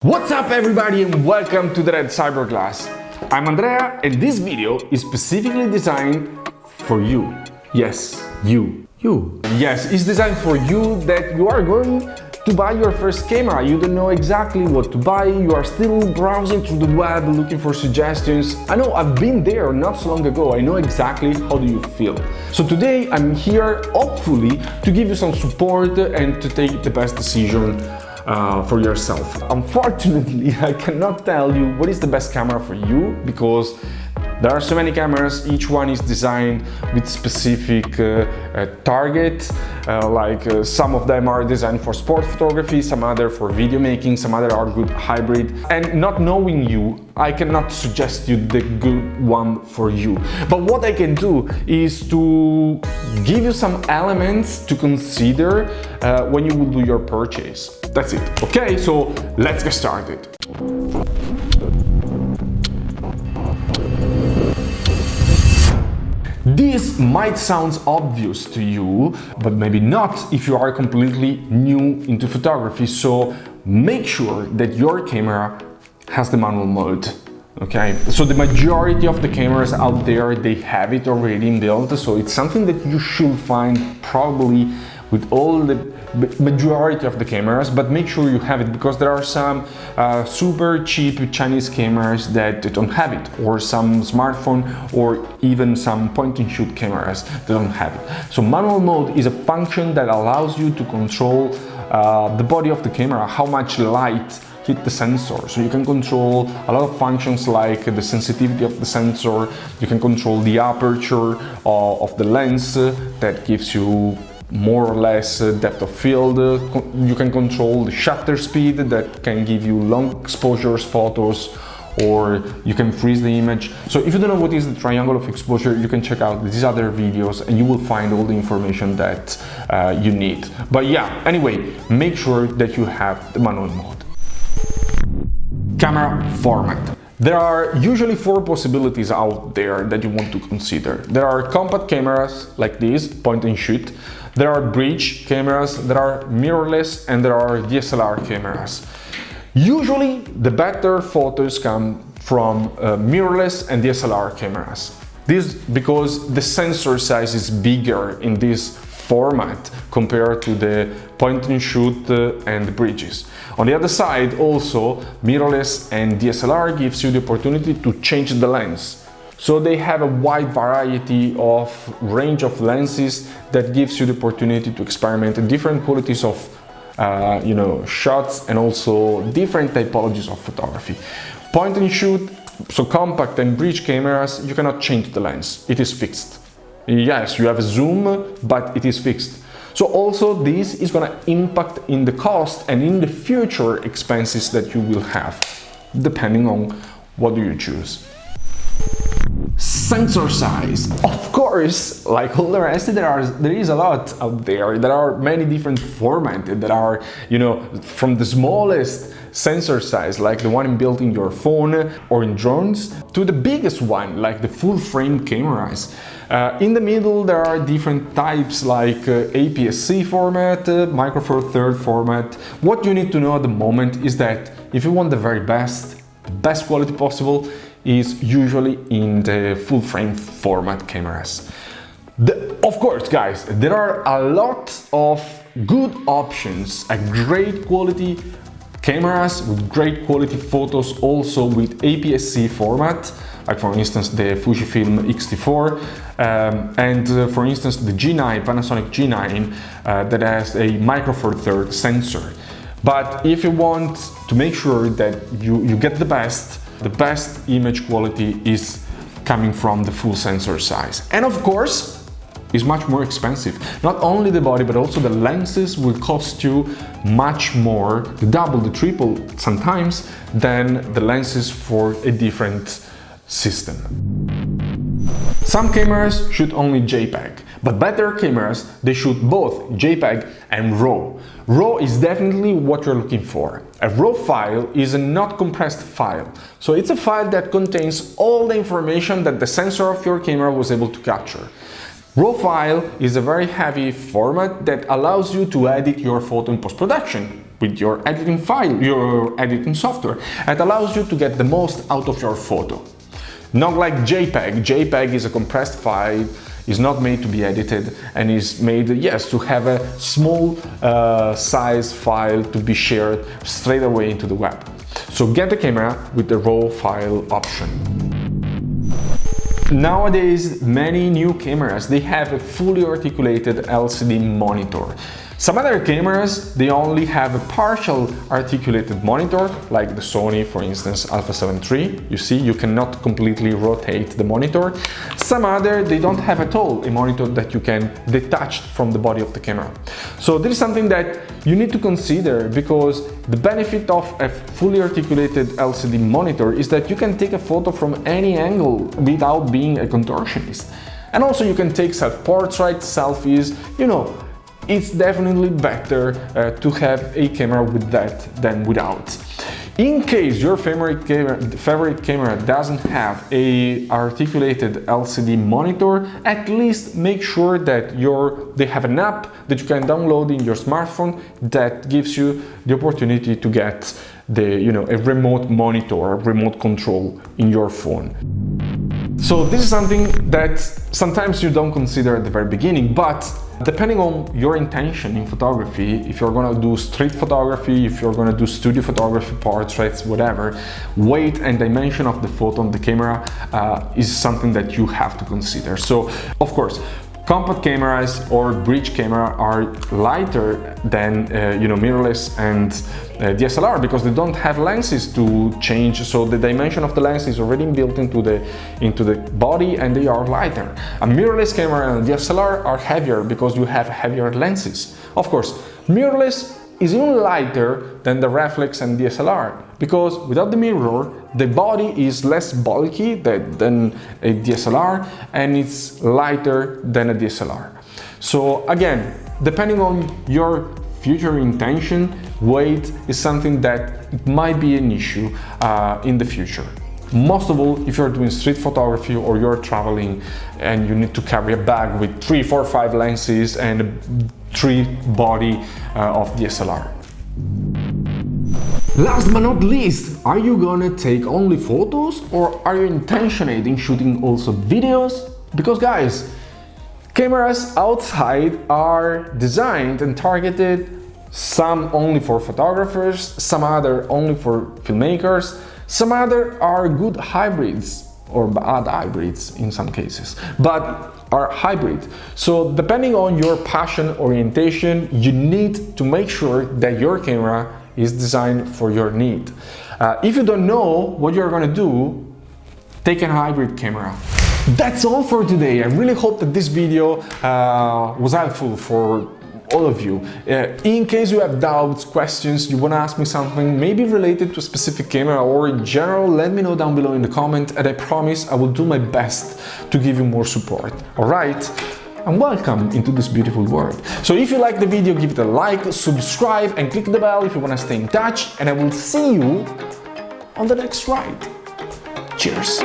What's up everybody and welcome to the Red Cyberglass. I'm Andrea and this video is specifically designed for you. Yes, you. Yes, it's designed for you that you are going to buy your first camera. You don't know exactly what to buy, you are still browsing through the web looking for suggestions. I know, I've been there not so long ago, I know exactly how do you feel. So today I'm here hopefully to give you some support and to take the best decision for yourself. Unfortunately, I cannot tell you what is the best camera for you because there are so many cameras, each one is designed with specific target, some of them are designed for sport photography, some other for video making, some other are good hybrid. And not knowing you, I cannot suggest you the good one for you. But what I can do is to give you some elements to consider when you will do your purchase. That's it. Okay, so let's get started. This might sound obvious to you, but maybe not if you are completely new into photography. So make sure that your camera has the manual mode. Okay, so the majority of the cameras out there, they have it already built. So it's something that you should find probably with all the majority of the cameras, but make sure you have it because there are some super cheap Chinese cameras that don't have it, or some smartphone or even some point-and-shoot cameras that don't have it. So manual mode is a function that allows you to control the body of the camera, how much light hit the sensor. So you can control a lot of functions like the sensitivity of the sensor, you can control the aperture of the lens that gives you more or less depth of field. You can control the shutter speed that can give you long exposures photos, or you can freeze the image. So if you don't know what is the triangle of exposure, you can check out these other videos and you will find all the information that you need. But yeah, anyway, make sure that you have the manual mode. Camera format. There are usually four possibilities out there that you want to consider. There are compact cameras like this, point and shoot. There are bridge cameras, there are mirrorless, and there are DSLR cameras. Usually the better photos come from mirrorless and DSLR cameras. This because the sensor size is bigger in this format compared to the point and shoot and the bridges. On the other side, also mirrorless and DSLR gives you the opportunity to change the lens. So they have a wide variety of range of lenses that gives you the opportunity to experiment in different qualities of shots and also different typologies of photography. Point and shoot, so compact and bridge cameras, you cannot change the lens, it is fixed. Yes, you have a zoom, but it is fixed. So also this is gonna impact in the cost and in the future expenses that you will have, depending on what do you choose. Sensor size. Of course, like all the rest, there is a lot out there. There are many different formats that are, from the smallest sensor size, like the one built in your phone or in drones, to the biggest one, like the full frame cameras. In the middle, there are different types like APS-C format, Micro Four Thirds format. What you need to know at the moment is that if you want the very best, the best quality possible, is usually in the full frame format cameras. Of course, guys, there are a lot of good options, a great quality cameras with great quality photos also with APS-C format, like for instance the Fujifilm X-T4 and for instance the G9, Panasonic G9 that has a Micro Four Thirds sensor. But if you want to make sure that you get the best image quality is coming from the full sensor size. And of course, is much more expensive. Not only the body, but also the lenses will cost you much more, the double, the triple sometimes, than the lenses for a different system. Some cameras shoot only JPEG, but better cameras, they shoot both JPEG and RAW. RAW is definitely what you're looking for. A RAW file is a not compressed file, so it's a file that contains all the information that the sensor of your camera was able to capture. RAW file is a very heavy format that allows you to edit your photo in post-production. with your editing file, your editing software. It allows you to get the most out of your photo. Not like JPEG. JPEG is a compressed file, is not made to be edited, and is made, yes, to have a small size file to be shared straight away into the web. So get the camera with the raw file option. Nowadays, many new cameras, they have a fully articulated LCD monitor. Some other cameras, they only have a partial articulated monitor, like the Sony, for instance, Alpha 7 III. You see, you cannot completely rotate the monitor. Some other, they don't have at all a monitor that you can detach from the body of the camera. So this is something that you need to consider, because the benefit of a fully articulated LCD monitor is that you can take a photo from any angle without being a contortionist. And also you can take self-portraits, selfies, you know. It's definitely better to have a camera with that than without. In case your favorite camera doesn't have a articulated LCD monitor, at least make sure that they have an app that you can download in your smartphone that gives you the opportunity to get a remote monitor, a remote control in your phone. So this is something that sometimes you don't consider at the very beginning, but depending on your intention in photography, if you're gonna do street photography, if you're gonna do studio photography, portraits, whatever, weight and dimension of the photo on the camera is something that you have to consider. So, of course, compact cameras or bridge camera are lighter than mirrorless and DSLR, because they don't have lenses to change, so the dimension of the lens is already built into the body, and they are lighter. A mirrorless camera and DSLR are heavier because you have heavier lenses. Of course, mirrorless is even lighter than the reflex and DSLR, because without the mirror, the body is less bulky than a DSLR, and it's lighter than a DSLR. So again, depending on your future intention, weight is something that might be an issue in the future. Most of all, if you're doing street photography or you're traveling and you need to carry a bag with 3, 4, 5 lenses and 3 body of DSLR. Last but not least, are you gonna take only photos, or are you intentionally shooting also videos? Because guys, cameras outside are designed and targeted, some only for photographers, some other only for filmmakers, some other are good hybrids, or bad hybrids in some cases, but are hybrid. So depending on your passion orientation, you need to make sure that your camera is designed for your need. If you don't know what you're gonna do, take a hybrid camera. That's all for today. I really hope that this video was helpful for all of you. In case you have doubts, questions, you want to ask me something, maybe related to a specific camera or in general, let me know down below in the comment, and I promise I will do my best to give you more support. Alright? And welcome into this beautiful world. So if you like the video, give it a like, subscribe, and click the bell if you want to stay in touch, and I will see you on the next ride. Cheers!